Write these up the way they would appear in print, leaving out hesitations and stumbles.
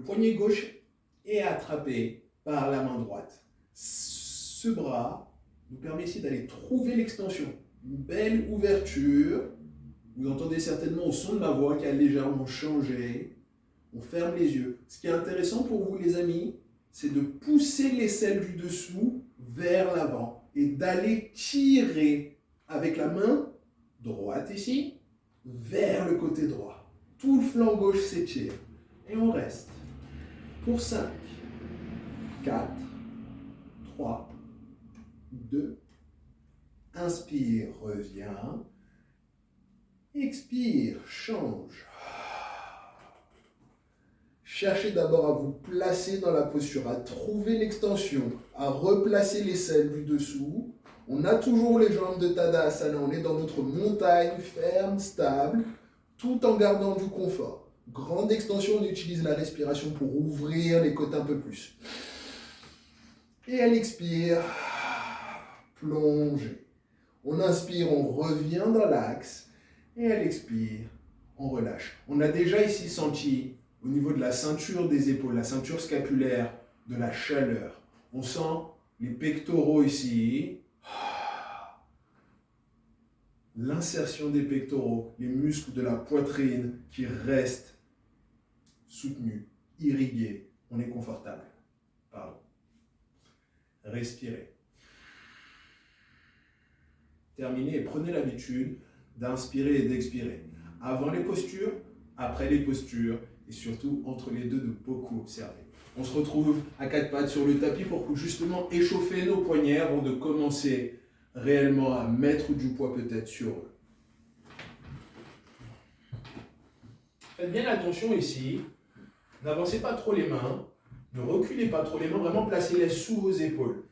poignet gauche est attrapé par la main droite. Ce bras nous permet ici d'aller trouver l'extension. Une belle ouverture. Vous entendez certainement au son de ma voix qui a légèrement changé. On ferme les yeux. Ce qui est intéressant pour vous les amis, c'est de pousser l'aisselle du dessous vers l'avant et d'aller tirer avec la main droite ici vers le côté droit. Tout le flanc gauche s'étire. Et on reste pour 5, 4, 3, 2, inspire, reviens. Expire, change. Cherchez d'abord à vous placer dans la posture, à trouver l'extension, à replacer l'aisselle du dessous. On a toujours les jambes de Tadasana, on est dans notre montagne ferme, stable, tout en gardant du confort. Grande extension, on utilise la respiration pour ouvrir les côtes un peu plus. Et à l'expire, plongez. On inspire, on revient dans l'axe. Et à l'expire, on relâche. On a déjà ici senti au niveau de la ceinture des épaules, la ceinture scapulaire, de la chaleur. On sent les pectoraux ici. L'insertion des pectoraux, les muscles de la poitrine qui restent soutenus, irrigués. On est confortable. Pardon. Respirez. Terminez et prenez l'habitude d'inspirer et d'expirer. Avant les postures, après les postures, et surtout entre les deux de beaucoup observer. On se retrouve à quatre pattes sur le tapis pour justement échauffer nos poignets avant de commencer réellement à mettre du poids peut-être sur eux. Faites bien attention ici, n'avancez pas trop les mains, ne reculez pas trop les mains, vraiment placez-les sous vos épaules.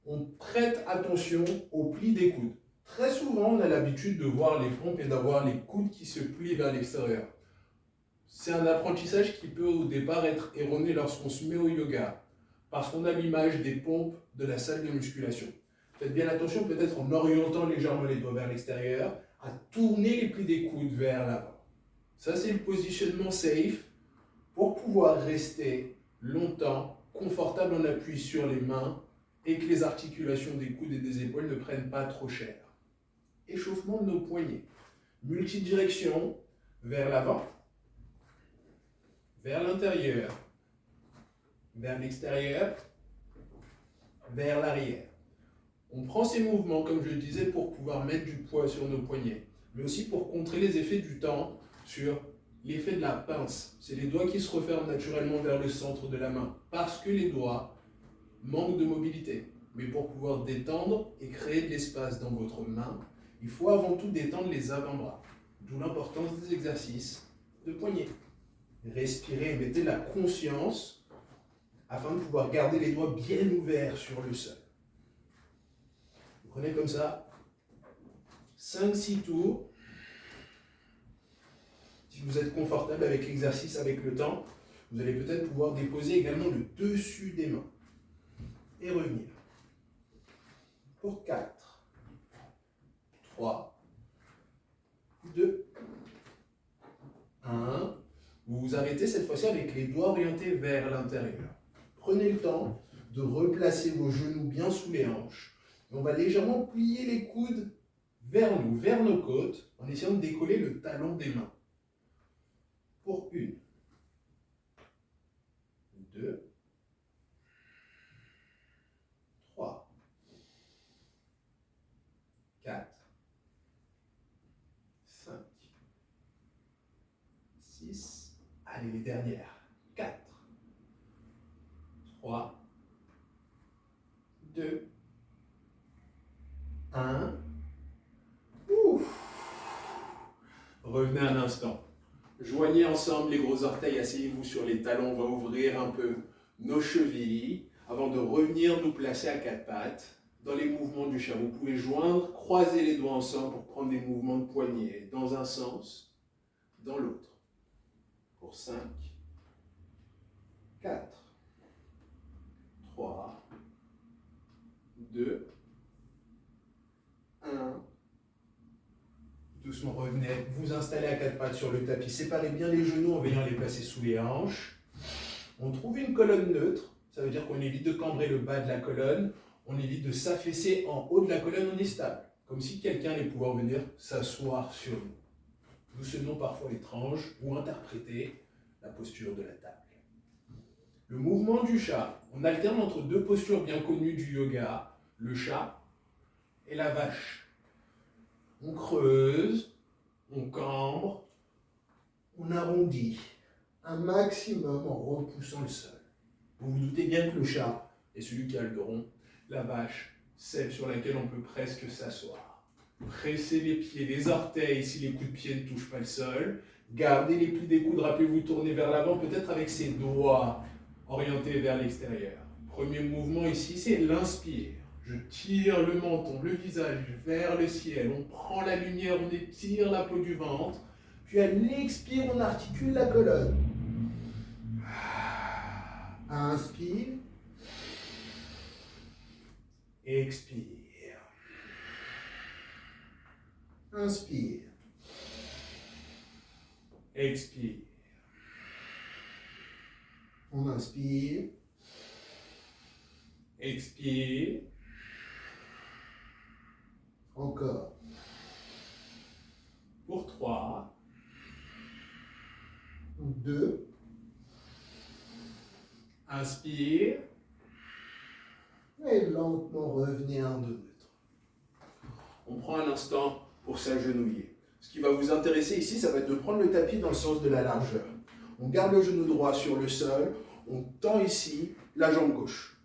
On prête attention au pli des coudes. Très souvent, on a l'habitude de voir les pompes et d'avoir les coudes qui se plient vers l'extérieur. C'est un apprentissage qui peut au départ être erroné lorsqu'on se met au yoga, parce qu'on a l'image des pompes de la salle de musculation. Faites bien attention, peut-être en orientant légèrement les doigts vers l'extérieur, à tourner les plis des coudes vers l'avant. Ça, c'est le positionnement safe pour pouvoir rester longtemps confortable en appui sur les mains et que les articulations des coudes et des épaules ne prennent pas trop cher. Échauffement de nos poignets. Multidirection vers l'avant, vers l'intérieur, vers l'extérieur, vers l'arrière. On prend ces mouvements, comme je le disais, pour pouvoir mettre du poids sur nos poignets, mais aussi pour contrer les effets du temps sur l'effet de la pince. C'est les doigts qui se referment naturellement vers le centre de la main, parce que les doigts manquent de mobilité. Mais pour pouvoir détendre et créer de l'espace dans votre main, il faut avant tout détendre les avant-bras. D'où l'importance des exercices de poignets. Respirez et mettez la conscience afin de pouvoir garder les doigts bien ouverts sur le sol. Vous prenez comme ça 5-6 tours. Si vous êtes confortable avec l'exercice, avec le temps, vous allez peut-être pouvoir déposer également le dessus des mains et revenir. Pour 4, 3, 2, 1. Vous vous arrêtez cette fois-ci avec les doigts orientés vers l'intérieur. Prenez le temps de replacer vos genoux bien sous les hanches. Et on va légèrement plier les coudes vers nous, vers nos côtes, en essayant de décoller le talon des mains. Pour 1, 2, 3, 4, 5, 6, allez, les dernières. 4, 3, 2, 1. Revenez un instant. Joignez ensemble les gros orteils, asseyez-vous sur les talons, on va ouvrir un peu nos chevilles avant de revenir nous placer à quatre pattes dans les mouvements du chat. Vous pouvez joindre, croiser les doigts ensemble pour prendre des mouvements de poignet dans un sens, dans l'autre. Pour 5, 4, 3, 2, 1. Doucement, revenez, vous installez à quatre pattes sur le tapis. Séparez bien les genoux en veillant à les placer sous les hanches. On trouve une colonne neutre, ça veut dire qu'on évite de cambrer le bas de la colonne, on évite de s'affaisser en haut de la colonne, on est stable, comme si quelqu'un allait pouvoir venir s'asseoir sur nous. D'où ce nom parfois étrange ou interprété, la posture de la table. Le mouvement du chat, on alterne entre deux postures bien connues du yoga, le chat et la vache. On creuse, on cambre, on arrondit un maximum en repoussant le sol. Vous vous doutez bien que le chat est celui qui a le dos rond, la vache, celle sur laquelle on peut presque s'asseoir. Pressez les pieds, les orteils si les coups de pied ne touchent pas le sol. Gardez les plis des coudes, rappelez-vous, tournez vers l'avant, peut-être avec ses doigts orientés vers l'extérieur. Premier mouvement ici, c'est l'inspire. Je tire le menton, le visage vers le ciel. On prend la lumière, on étire la peau du ventre. Puis à l'expire, on articule la colonne. Inspire. Expire. Inspire. Expire. On inspire. Expire. Encore. Pour 3. 2. Inspire. Et lentement revenez à un dos neutre. On prend un instant pour s'agenouiller. Ce qui va vous intéresser ici, ça va être de prendre le tapis dans le sens de la largeur. On garde le genou droit sur le sol, on tend ici la jambe gauche.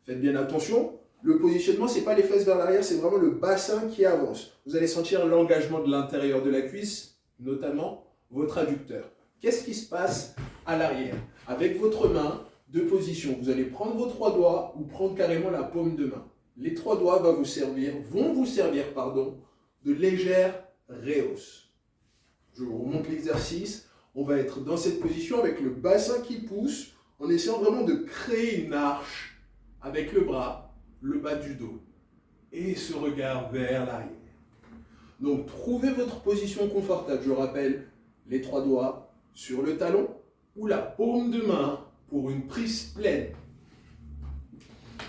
Faites bien attention, le positionnement, ce n'est pas les fesses vers l'arrière, c'est vraiment le bassin qui avance. Vous allez sentir l'engagement de l'intérieur de la cuisse, notamment votre adducteur. Qu'est-ce qui se passe à l'arrière? Avec votre main, deux positions. Vous allez prendre vos trois doigts ou prendre carrément la paume de main. Les trois doigts vont vous servir de légère réhausse. Je vous remonte l'exercice. On va être dans cette position avec le bassin qui pousse, en essayant vraiment de créer une arche avec le bras, le bas du dos, et ce regard vers l'arrière. Donc, trouvez votre position confortable. Je rappelle, les trois doigts sur le talon ou la paume de main pour une prise pleine.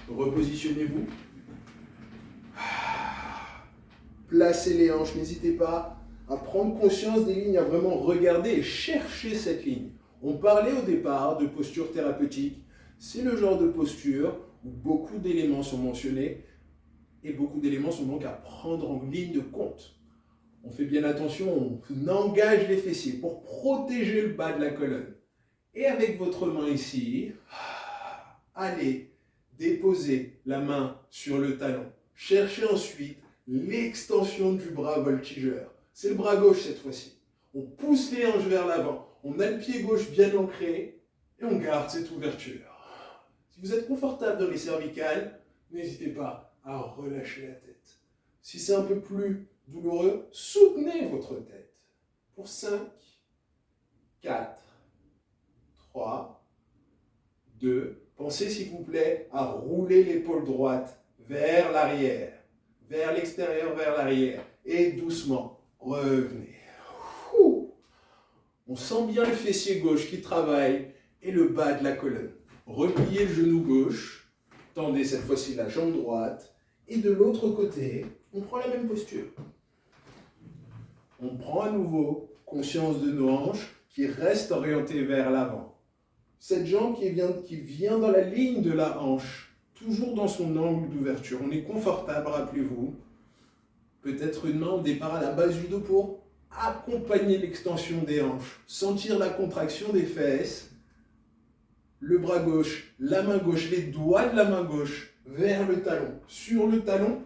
Repositionnez-vous. Placez les hanches, n'hésitez pas à prendre conscience des lignes, à vraiment regarder et chercher cette ligne. On parlait au départ de posture thérapeutique. C'est le genre de posture où beaucoup d'éléments sont mentionnés et beaucoup d'éléments sont donc à prendre en ligne de compte. On fait bien attention, on engage les fessiers pour protéger le bas de la colonne. Et avec votre main ici, allez déposer la main sur le talon. Cherchez ensuite l'extension du bras voltigeur. C'est le bras gauche cette fois-ci. On pousse les hanches vers l'avant. On a le pied gauche bien ancré et on garde cette ouverture. Si vous êtes confortable dans les cervicales, n'hésitez pas à relâcher la tête. Si c'est un peu plus douloureux, soutenez votre tête. Pour 5, 4, 3, 2, pensez s'il vous plaît à rouler l'épaule droite vers l'arrière, vers l'extérieur, vers l'arrière, et doucement, revenez. On sent bien le fessier gauche qui travaille et le bas de la colonne. Repliez le genou gauche, tendez cette fois-ci la jambe droite, et de l'autre côté, on prend la même posture. On prend à nouveau conscience de nos hanches qui restent orientées vers l'avant. Cette jambe qui vient dans la ligne de la hanche, toujours dans son angle d'ouverture. On est confortable, rappelez-vous. Peut-être une main au départ à la base du dos pour accompagner l'extension des hanches. Sentir la contraction des fesses. Le bras gauche, la main gauche, les doigts de la main gauche vers le talon. Sur le talon,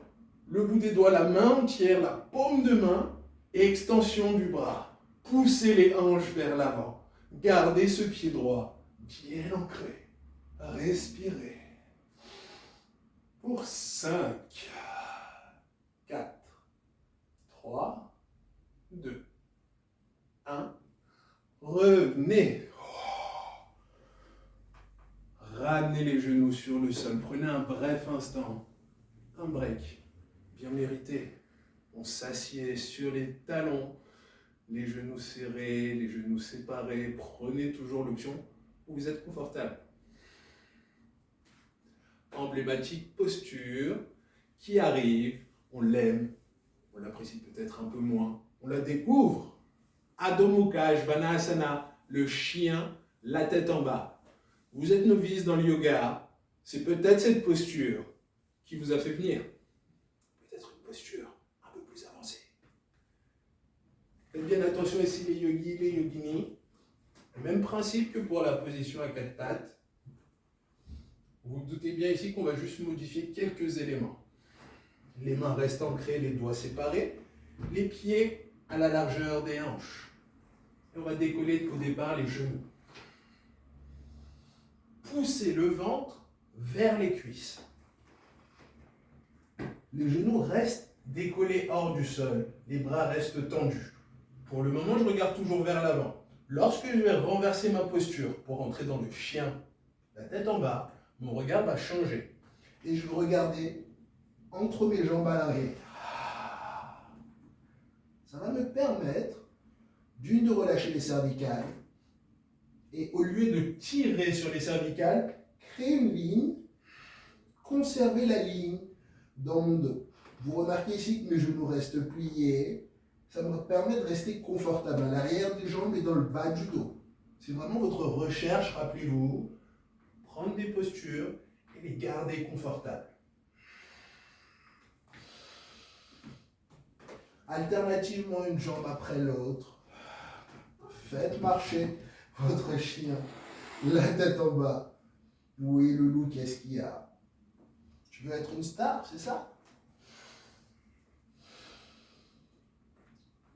le bout des doigts, la main entière, la paume de main, et extension du bras. Poussez les hanches vers l'avant. Gardez ce pied droit bien ancré. Respirez. Pour 5, 4, 3, 2, 1. Revenez. Ramenez les genoux sur le sol. Prenez un bref instant. Un break. Bien mérité. On s'assied sur les talons. Les genoux serrés, les genoux séparés. Prenez toujours l'option où vous êtes confortable. Emblématique posture qui arrive, on l'aime, on l'apprécie peut-être un peu moins, on la découvre. Adho Mukha Svanasana, le chien, la tête en bas. Vous êtes novice dans le yoga, c'est peut-être cette posture qui vous a fait venir. Peut-être une posture un peu plus avancée. Faites bien attention ici les yogis, les yoginis. Même principe que pour la position à quatre pattes. Vous vous doutez bien ici qu'on va juste modifier quelques éléments. Les mains restent ancrées, les doigts séparés, les pieds à la largeur des hanches. Et on va décoller au départ les genoux. Poussez le ventre vers les cuisses. Les genoux restent décollés hors du sol, les bras restent tendus. Pour le moment, je regarde toujours vers l'avant. Lorsque je vais renverser ma posture pour entrer dans le chien, la tête en bas, mon regard va changer. Et je vais regarder entre mes jambes à l'arrière. Ça va me permettre d'une de relâcher les cervicales et au lieu de tirer sur les cervicales, créer une ligne, conserver la ligne dans mon dos. Vous remarquez ici que mes genoux restent pliés. Ça me permet de rester confortable à l'arrière des jambes et dans le bas du dos. C'est vraiment votre recherche, rappelez-vous, prendre des postures et les garder confortables. Alternativement, une jambe après l'autre. Faites marcher votre chien, la tête en bas. Oui, le loup, qu'est-ce qu'il y a? Tu veux être une star, c'est ça?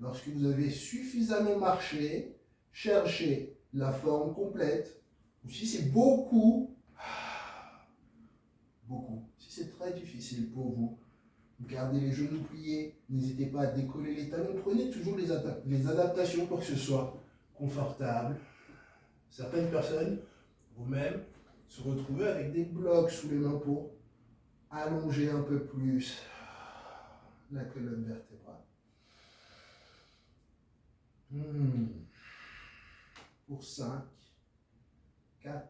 Lorsque vous avez suffisamment marché, cherchez la forme complète. Ou si c'est beaucoup, si c'est très difficile pour vous, gardez les genoux pliés, n'hésitez pas à décoller les talons, prenez toujours les adaptations pour que ce soit confortable. Certaines personnes, vous-même, se retrouvent avec des blocs sous les mains pour allonger un peu plus la colonne vertébrale. Pour 5, 4,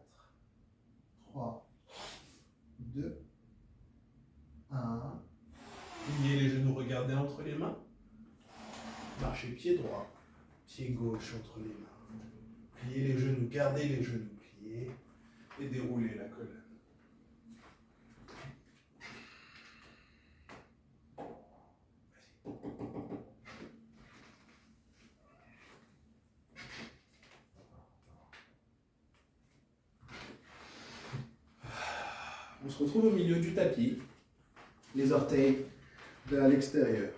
3, 2, 1. Pliez les genoux, regardez entre les mains. Marchez pied droit, pied gauche entre les mains. Pliez les genoux, gardez les genoux pliés et déroulez la colonne. On se retrouve au milieu du tapis, les orteils vers l'extérieur,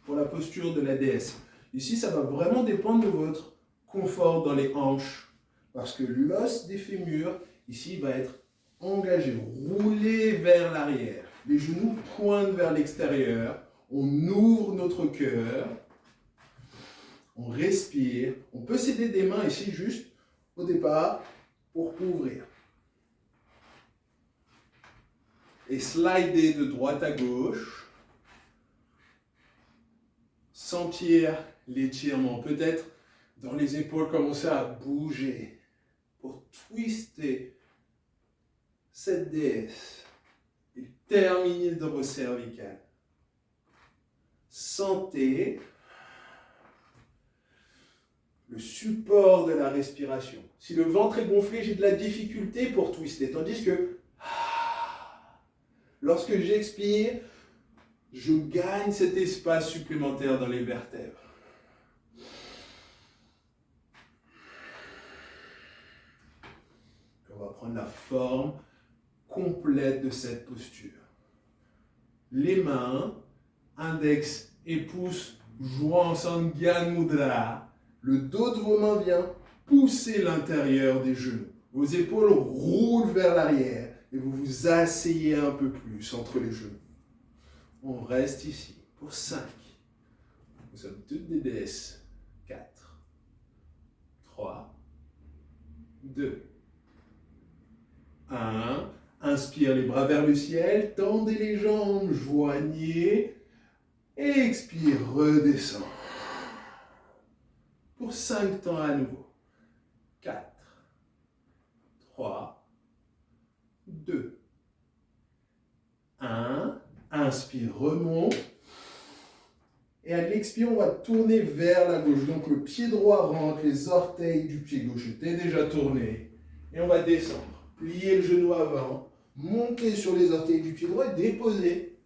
pour la posture de la déesse. Ici, ça va vraiment dépendre de votre confort dans les hanches, parce que l'os des fémurs, ici, va être engagé, roulé vers l'arrière. Les genoux pointent vers l'extérieur, on ouvre notre cœur, on respire, on peut s'aider des mains ici juste au départ pour ouvrir. Et slider de droite à gauche, sentir l'étirement, peut-être dans les épaules commencer à bouger pour twister cette déesse et terminer dans vos cervicales. Sentez le support de la respiration. Si le ventre est gonflé, j'ai de la difficulté pour twister, tandis que lorsque j'expire, je gagne cet espace supplémentaire dans les vertèbres. On va prendre la forme complète de cette posture. Les mains, index et pouce, jouant ensemble Gyan Mudra. Le dos de vos mains vient pousser l'intérieur des genoux. Vos épaules roulent vers l'arrière et vous vous asseyez un peu plus entre les genoux. On reste ici pour 5. Nous sommes toutes des déesses. 4, 3, 2, 1. Inspire les bras vers le ciel, tendez les jambes, joignez. Expire, redescend. Pour 5 temps à nouveau. 4, 3, 2, 1. Inspire, remonte. Et à l'expire, on va tourner vers la gauche. Donc le pied droit rentre, les orteils du pied gauche étaient déjà tournés. Et on va descendre. Plier le genou avant, monter sur les orteils du pied droit et déposer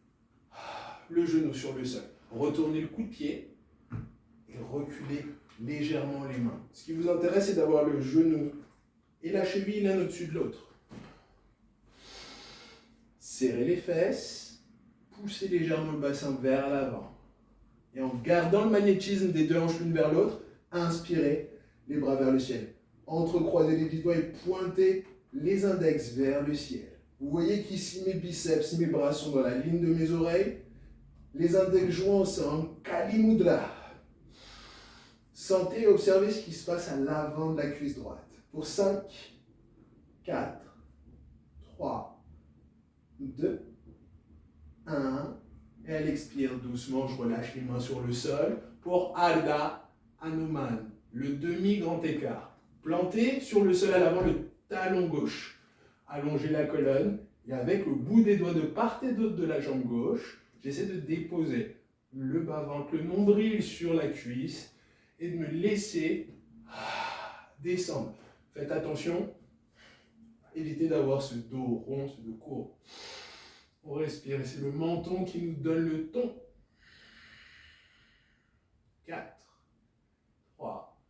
le genou sur le sol. Retournez le coup de pied et reculez légèrement les mains. Ce qui vous intéresse, c'est d'avoir le genou et la cheville l'un au-dessus de l'autre. Serrez les fesses, poussez légèrement le bassin vers l'avant. Et en gardant le magnétisme des deux hanches l'une vers l'autre, inspirez les bras vers le ciel. Entrecroisez les 10 doigts et pointez les index vers le ciel. Vous voyez qu'ici mes biceps, mes bras sont dans la ligne de mes oreilles. Les index joints ensemble, Kali Mudra. Sentez et observez ce qui se passe à l'avant de la cuisse droite. Pour 5, 4, 3, 2, 1. Et à l'expire, doucement, je relâche les mains sur le sol pour Ardha Hanuman, le demi-grand écart. Plantez sur le sol à l'avant le talon gauche. Allongez la colonne et avec le bout des doigts de part et d'autre de la jambe gauche, j'essaie de déposer le bas-ventre, le nombril sur la cuisse et de me laisser descendre. Faites attention, évitez d'avoir ce dos rond, ce dos court. On respire et c'est le menton qui nous donne le ton. 4, 3,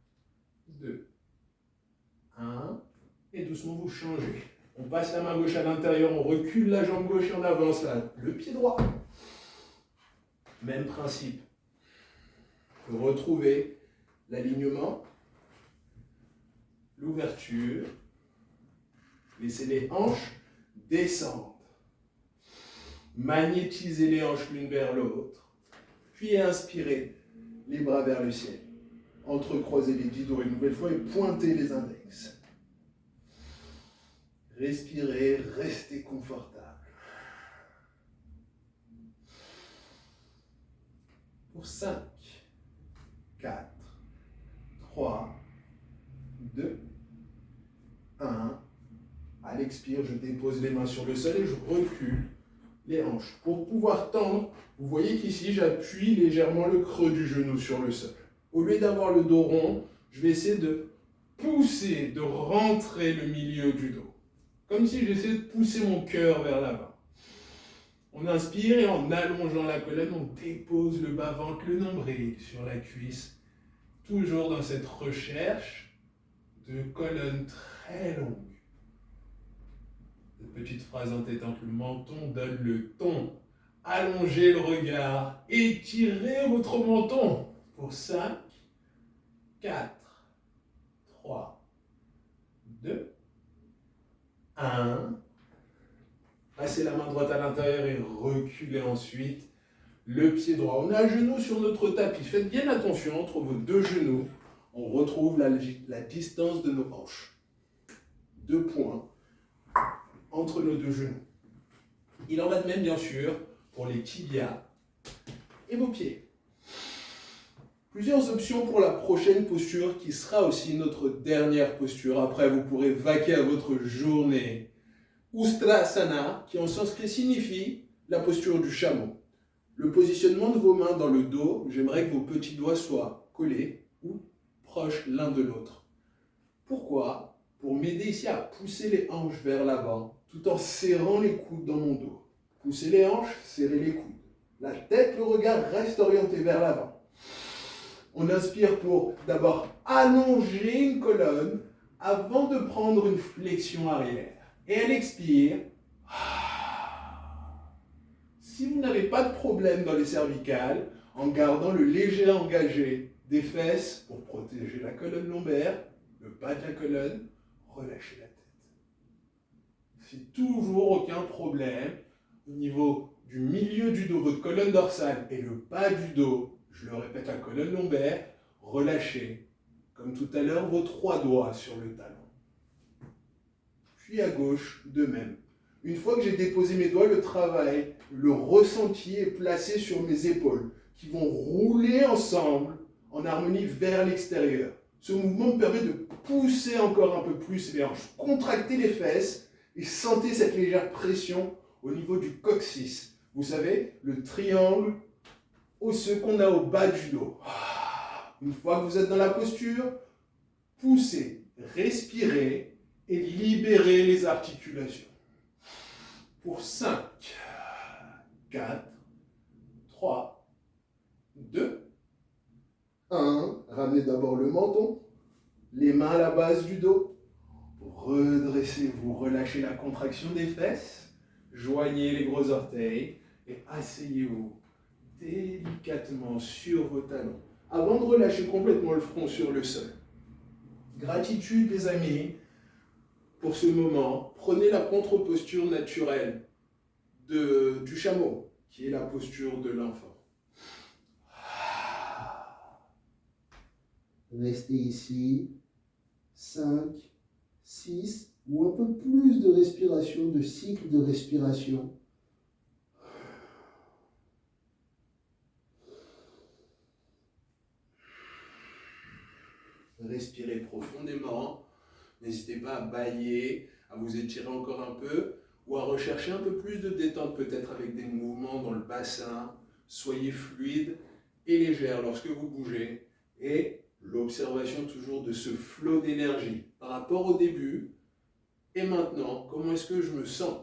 2, 1. Et doucement vous changez. On passe la main gauche à l'intérieur, on recule la jambe gauche et on avance le pied droit. Même principe. Vous retrouvez l'alignement, l'ouverture. Laissez les hanches descendre. Magnétisez les hanches l'une vers l'autre, puis inspirez les bras vers le ciel. Entrecroisez les 10 doigts une nouvelle fois et pointez les index. Respirez, restez confortable. Pour 5, 4, 3, 2, 1. À l'expire, je dépose les mains sur le sol et je recule les hanches. Pour pouvoir tendre, vous voyez qu'ici, j'appuie légèrement le creux du genou sur le sol. Au lieu d'avoir le dos rond, je vais essayer de pousser, de rentrer le milieu du dos. Comme si j'essayais de pousser mon cœur vers l'avant. On inspire et en allongeant la colonne, on dépose le bas-ventre, le nombril sur la cuisse. Toujours dans cette recherche de colonne très longue. Cette petite phrase entêtante, le menton donne le ton. Allongez le regard, étirez votre menton. Pour 5, 4, 3, 2, 1. Passez la main droite à l'intérieur et reculez ensuite le pied droit. On a un genou sur notre tapis. Faites bien attention entre vos deux genoux. On retrouve la distance de nos hanches. 2 points entre nos deux genoux. Il en va de même, bien sûr, pour les tibias et vos pieds. Plusieurs options pour la prochaine posture qui sera aussi notre dernière posture. Après, vous pourrez vaquer à votre journée. Ustrasana, qui en sanskrit signifie la posture du chameau. Le positionnement de vos mains dans le dos, j'aimerais que vos petits doigts soient collés ou proches l'un de l'autre. Pourquoi ? Pour m'aider ici à pousser les hanches vers l'avant, tout en serrant les coudes dans mon dos. Poussez les hanches, serrez les coudes. La tête, le regard reste orienté vers l'avant. On inspire pour d'abord allonger une colonne avant de prendre une flexion arrière. Et à l'expire, si vous n'avez pas de problème dans les cervicales, en gardant le léger engagé des fesses pour protéger la colonne lombaire, le bas de la colonne, relâchez la tête. Si toujours aucun problème, au niveau du milieu du dos, votre colonne dorsale et le bas du dos, je le répète, la colonne lombaire, relâchez, comme tout à l'heure, vos 3 doigts sur le talon. Puis à gauche, de même. Une fois que j'ai déposé mes doigts, le travail, le ressenti est placé sur mes épaules, qui vont rouler ensemble en harmonie vers l'extérieur. Ce mouvement me permet de poussez encore un peu plus les hanches. Contractez les fesses et sentez cette légère pression au niveau du coccyx. Vous savez, le triangle osseux qu'on a au bas du dos. Une fois que vous êtes dans la posture, poussez, respirez et libérez les articulations. Pour 5, 4, 3, 2, 1. Ramenez d'abord le menton, les mains à la base du dos. Redressez-vous, relâchez la contraction des fesses, joignez les gros orteils et asseyez-vous délicatement sur vos talons avant de relâcher complètement le front sur le sol. Gratitude les amis pour ce moment. Prenez la contre-posture naturelle du chameau, qui est la posture de l'enfant. Restez ici. 5, 6 ou un peu plus de respiration, de cycle de respiration. Respirez profondément. N'hésitez pas à bâiller, à vous étirer encore un peu ou à rechercher un peu plus de détente, peut-être avec des mouvements dans le bassin. Soyez fluide et légère lorsque vous bougez. Et l'observation toujours de ce flot d'énergie par rapport au début. Et maintenant, comment est-ce que je me sens?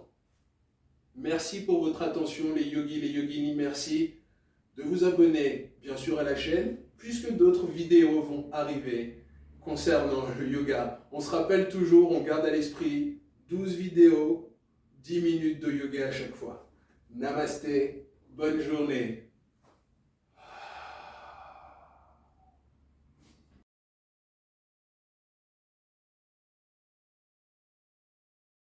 Merci pour votre attention les yogis, les yoginis. Merci de vous abonner bien sûr à la chaîne puisque d'autres vidéos vont arriver concernant le yoga. On se rappelle toujours, on garde à l'esprit 12 vidéos, 10 minutes de yoga à chaque fois. Namasté, bonne journée.